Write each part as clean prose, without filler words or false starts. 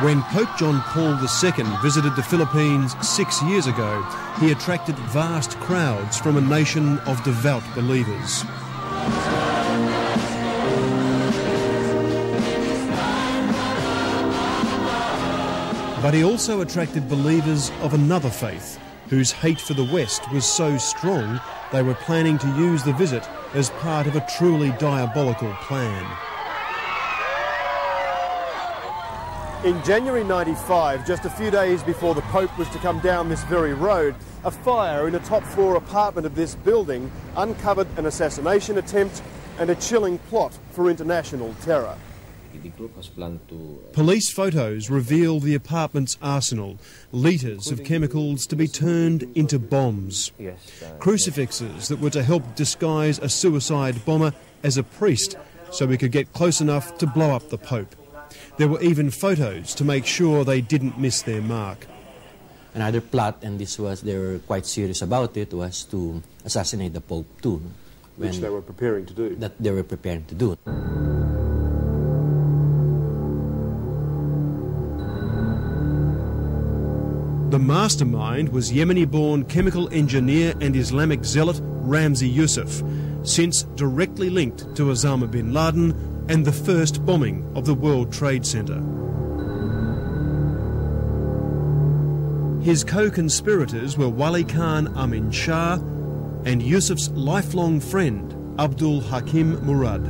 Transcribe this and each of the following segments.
When Pope John Paul II visited the Philippines 6 years ago, he attracted vast crowds from a nation of devout believers. But he also attracted believers of another faith, whose hate for the West was so strong they were planning to use the visit as part of a truly diabolical plan. In January 95, just a few days before the Pope was to come down this very road, a fire in a top-floor apartment of this building uncovered an assassination attempt and a chilling plot for international terror. The group has planned to... Police photos reveal the apartment's arsenal, litres of chemicals to be turned into bombs. Crucifixes that were to help disguise a suicide bomber as a priest so we could get close enough to blow up the Pope. There were even photos to make sure they didn't miss their mark. Another plot, and they were quite serious about it, was to assassinate the Pope too. Which they were preparing to do. That they were preparing to do. The mastermind was Yemeni-born chemical engineer and Islamic zealot Ramzi Youssef, since directly linked to Osama bin Laden and the first bombing of the World Trade Center. His co-conspirators were Wali Khan Amin Shah and Yusuf's lifelong friend Abdul Hakim Murad.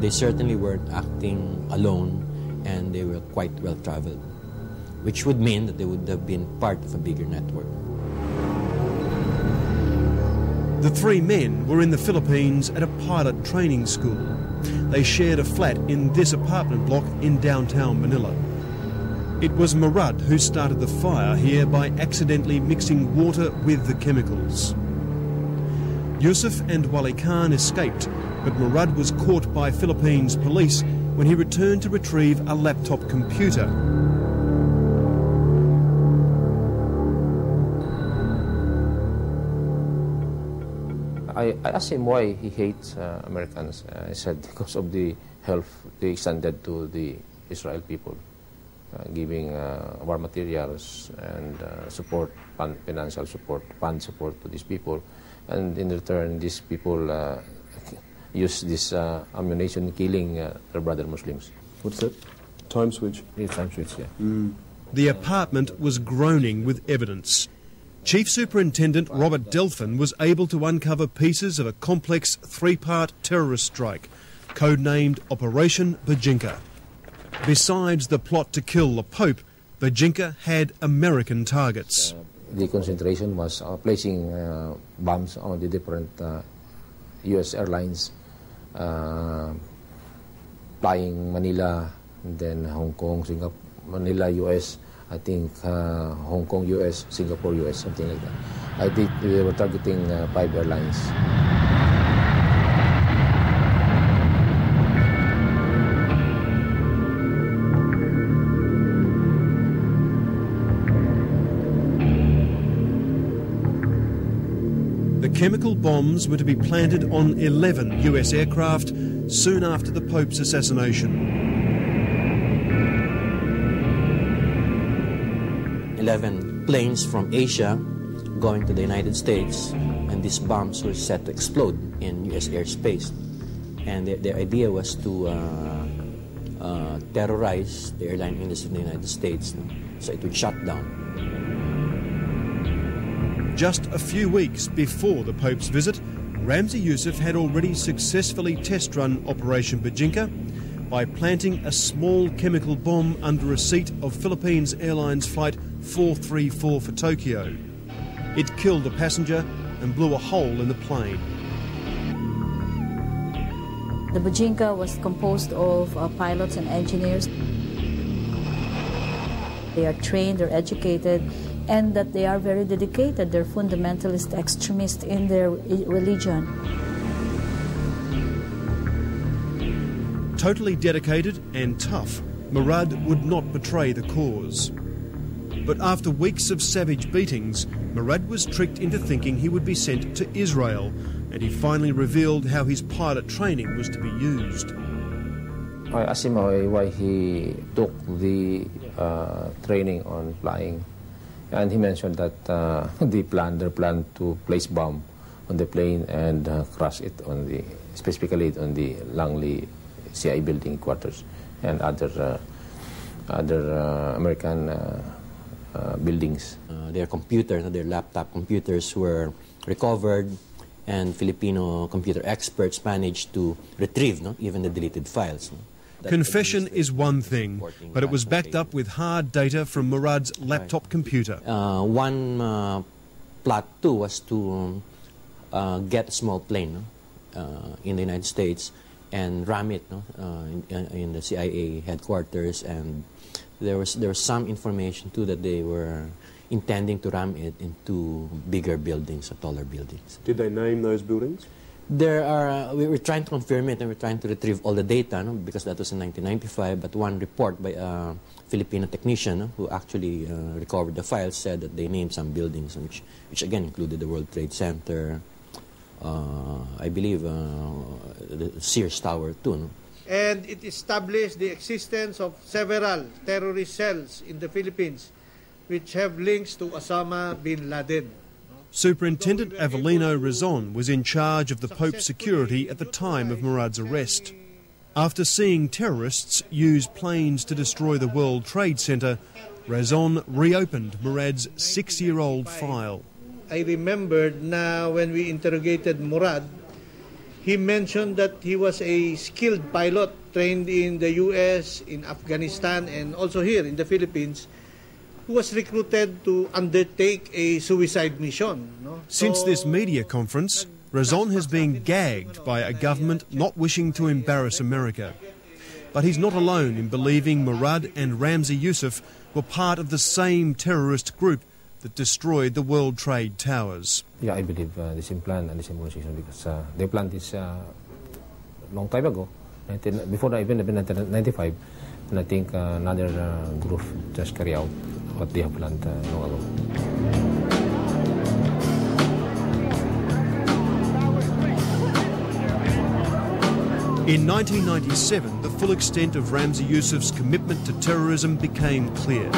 They certainly weren't acting alone, and they were quite well traveled, which would mean that they would have been part of a bigger network. The three men were in the Philippines at a pilot training school. They shared a flat in this apartment block in downtown Manila. It was Murad who started the fire here by accidentally mixing water with the chemicals. Yusuf and Wali Khan escaped, but Murad was caught by Philippines police when he returned to retrieve a laptop computer. I asked him why he hates Americans. I said because of the help they extended to the Israel people, giving war materials and support, financial support, fund support to these people. And in return, these people use this ammunition killing their brother Muslims. What's that? Time switch? Yeah, time switch, yeah. The apartment was groaning with evidence. Chief Superintendent Robert Delphin was able to uncover pieces of a complex three-part terrorist strike, codenamed Operation Bajinka. Besides the plot to kill the Pope, Bajinka had American targets. The concentration was placing bombs on the different U.S. airlines, flying Manila, and then Hong Kong, Singapore, Manila, U.S., I think Hong Kong, U.S., Singapore, U.S., something like that. I think they were targeting 5 airlines. The chemical bombs were to be planted on 11 US aircraft soon after the Pope's assassination. 11 planes from Asia going to the United States, and these bombs were set to explode in U.S. airspace. And their idea was to terrorize the airline industry in the United States, so it would shut down. Just a few weeks before the Pope's visit, Ramzi Youssef had already successfully test-run Operation Bajinka by planting a small chemical bomb under a seat of Philippines Airlines Flight 434 for Tokyo. It killed a passenger and blew a hole in the plane. The Bajinka was composed of pilots and engineers. They are trained, they're educated, and that they are very dedicated. They're fundamentalist extremists in their religion. Totally dedicated and tough, Murad would not betray the cause. But after weeks of savage beatings, Murad was tricked into thinking he would be sent to Israel, and he finally revealed how his pilot training was to be used. I asked him why he took the training on flying, and he mentioned that their plan to place bomb on the plane and crush it on specifically on the Langley CIA building quarters and other American buildings. Their computers, their laptop computers were recovered, and Filipino computer experts managed to retrieve even the deleted files. Confession is one thing, but it was backed up with hard data from Murad's laptop computer. One plot too was to get a small plane in the United States and ram it in the CIA headquarters, and there was some information too that they were intending to ram it into bigger buildings or taller buildings. Did they name those buildings? There are, we were trying to confirm it, and we're trying to retrieve all the data, because that was in 1995, but one report by a Filipino technician who actually recovered the files said that they named some buildings, which again included the World Trade Center, I believe the Sears Tower too. And it established the existence of several terrorist cells in the Philippines which have links to Osama bin Laden. Superintendent Avelino Razon was in charge of the Pope's security at the time of Murad's arrest. After seeing terrorists use planes to destroy the World Trade Center, Razon reopened Murad's 6-year-old file. I remembered now when we interrogated Murad, he mentioned that he was a skilled pilot trained in the US, in Afghanistan, and also here in the Philippines, who was recruited to undertake a suicide mission. Since this media conference, Razon has been gagged by a government not wishing to embarrass America. But he's not alone in believing Murad and Ramzi Youssef were part of the same terrorist group that destroyed the World Trade Towers. Yeah, I believe the same plan and the same organization, because they planned this long time ago, before even 1995, and I think another group just carry out what they have planned long ago. In 1997, the full extent of Ramzi Youssef's commitment to terrorism became clear.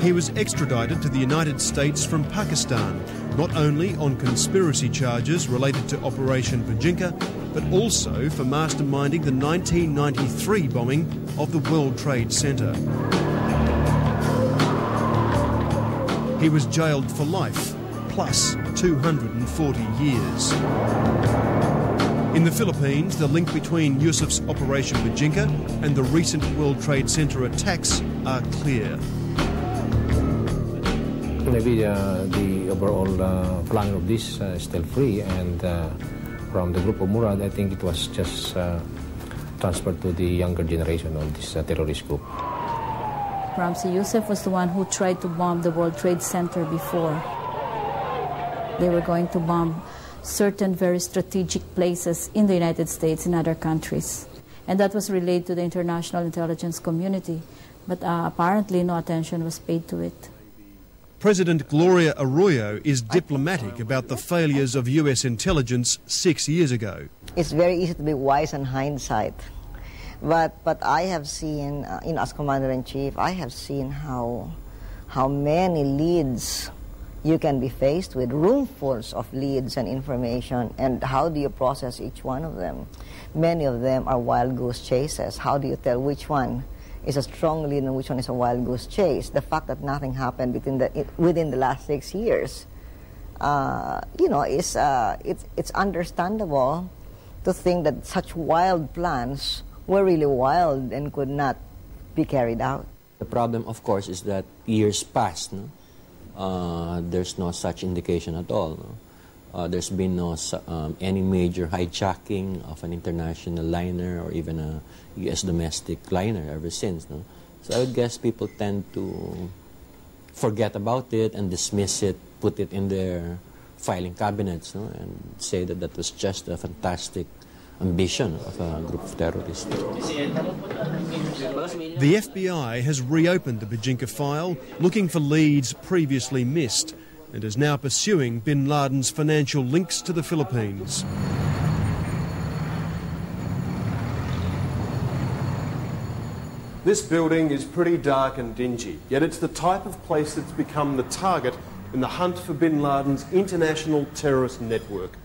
He was extradited to the United States from Pakistan, not only on conspiracy charges related to Operation Bajinka, but also for masterminding the 1993 bombing of the World Trade Center. He was jailed for life, plus 240 years. In the Philippines, the link between Youssef's Operation Bajinka and the recent World Trade Center attacks are clear. Maybe the overall plan of this is still free, and from the group of Murad, I think it was just transferred to the younger generation of this terrorist group. Ramzi Youssef was the one who tried to bomb the World Trade Center before. They were going to bomb certain very strategic places in the United States and other countries. And that was relayed to the international intelligence community, but apparently no attention was paid to it. President Gloria Arroyo is diplomatic about the failures of US intelligence 6 years ago. It's very easy to be wise in hindsight. But I have seen, as Commander-in-Chief, I have seen how many leads you can be faced with, roomfuls of leads and information, and how do you process each one of them? Many of them are wild goose chases. How do you tell which one is a strong lead and which one is a wild goose chase? The fact that nothing happened within the last 6 years, it's understandable to think that such wild plans were really wild and could not be carried out. The problem, of course, is that years passed. There's no such indication at all. There's been no any major hijacking of an international liner or even a U.S. domestic liner ever since. So I would guess people tend to forget about it and dismiss it, put it in their filing cabinets, and say that that was just a fantastic ambition of a group of terrorists. The FBI has reopened the Bajinka file, looking for leads previously missed, and is now pursuing bin Laden's financial links to the Philippines. This building is pretty dark and dingy, yet it's the type of place that's become the target in the hunt for bin Laden's international terrorist network.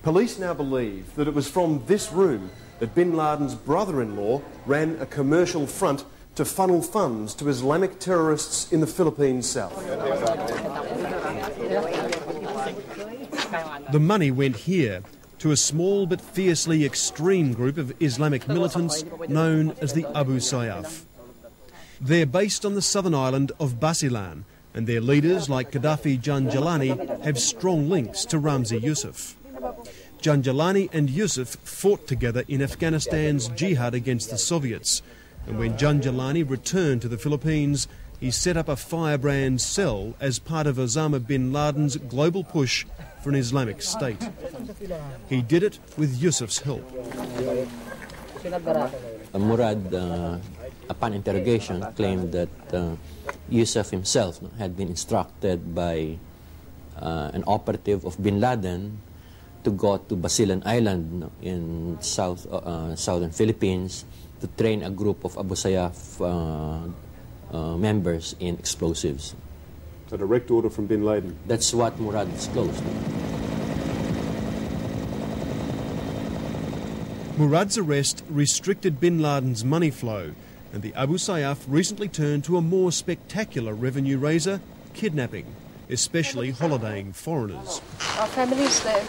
Police now believe that it was from this room that bin Laden's brother-in-law ran a commercial front to funnel funds to Islamic terrorists in the Philippines south. The money went here, to a small but fiercely extreme group of Islamic militants known as the Abu Sayyaf. They're based on the southern island of Basilan, and their leaders, like Gaddafi Janjalani, have strong links to Ramzi Yusuf. Janjalani and Yusuf fought together in Afghanistan's jihad against the Soviets, and when Janjalani returned to the Philippines, he set up a firebrand cell as part of Osama bin Laden's global push for an Islamic State. He did it with Yusuf's help. Murad, upon interrogation, claimed that Yusuf himself had been instructed by an operative of bin Laden to go to Basilan Island in southern Philippines to train a group of Abu Sayyaf members in explosives. A direct order from bin Laden. That's what Murad disclosed. Murad's arrest restricted bin Laden's money flow, and the Abu Sayyaf recently turned to a more spectacular revenue raiser, kidnapping, especially holidaying foreigners. Our families there.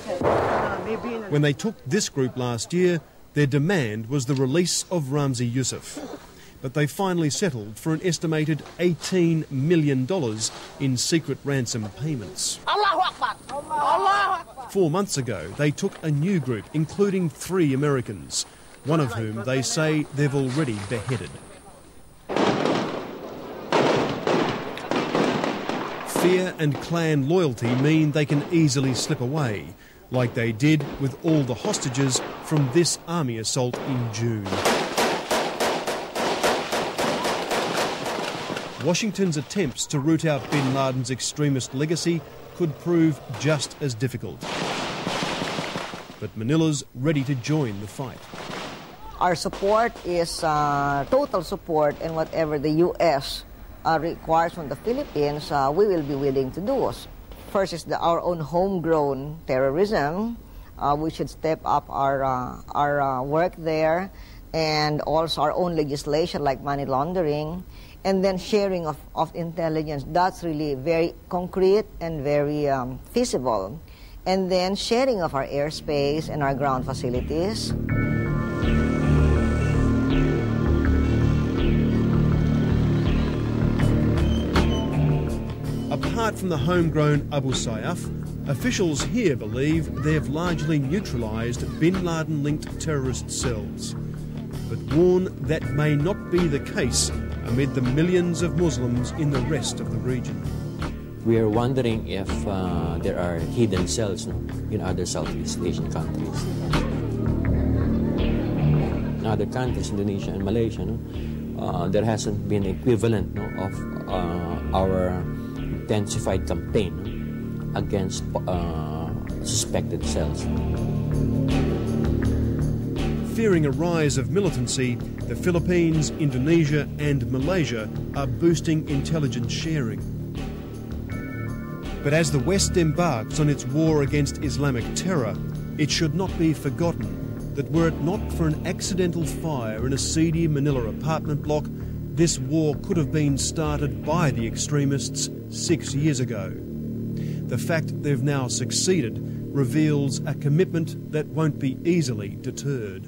When they took this group last year, their demand was the release of Ramzi Yusuf. But they finally settled for an estimated $18 million in secret ransom payments. 4 months ago, they took a new group, including 3 Americans, one of whom they say they've already beheaded. Fear and clan loyalty mean they can easily slip away, like they did with all the hostages from this army assault in June. Washington's attempts to root out bin Laden's extremist legacy could prove just as difficult. But Manila's ready to join the fight. Our support is total support, and whatever the U.S. Requires from the Philippines, we will be willing to do. First is our own homegrown terrorism. We should step up our work there, and also our own legislation like money laundering, and then sharing of intelligence. That's really very concrete and very feasible. And then sharing of our airspace and our ground facilities. Apart from the homegrown Abu Sayyaf, officials here believe they've largely neutralised bin Laden-linked terrorist cells, but warn that may not be the case amid the millions of Muslims in the rest of the region. We are wondering if there are hidden cells in other Southeast Asian countries. In other countries, Indonesia and Malaysia, there hasn't been equivalent of our intensified campaign against suspected cells. Fearing a rise of militancy, the Philippines, Indonesia and Malaysia are boosting intelligence sharing. But as the West embarks on its war against Islamic terror, it should not be forgotten that were it not for an accidental fire in a seedy Manila apartment block, this war could have been started by the extremists 6 years ago. The fact they've now succeeded reveals a commitment that won't be easily deterred.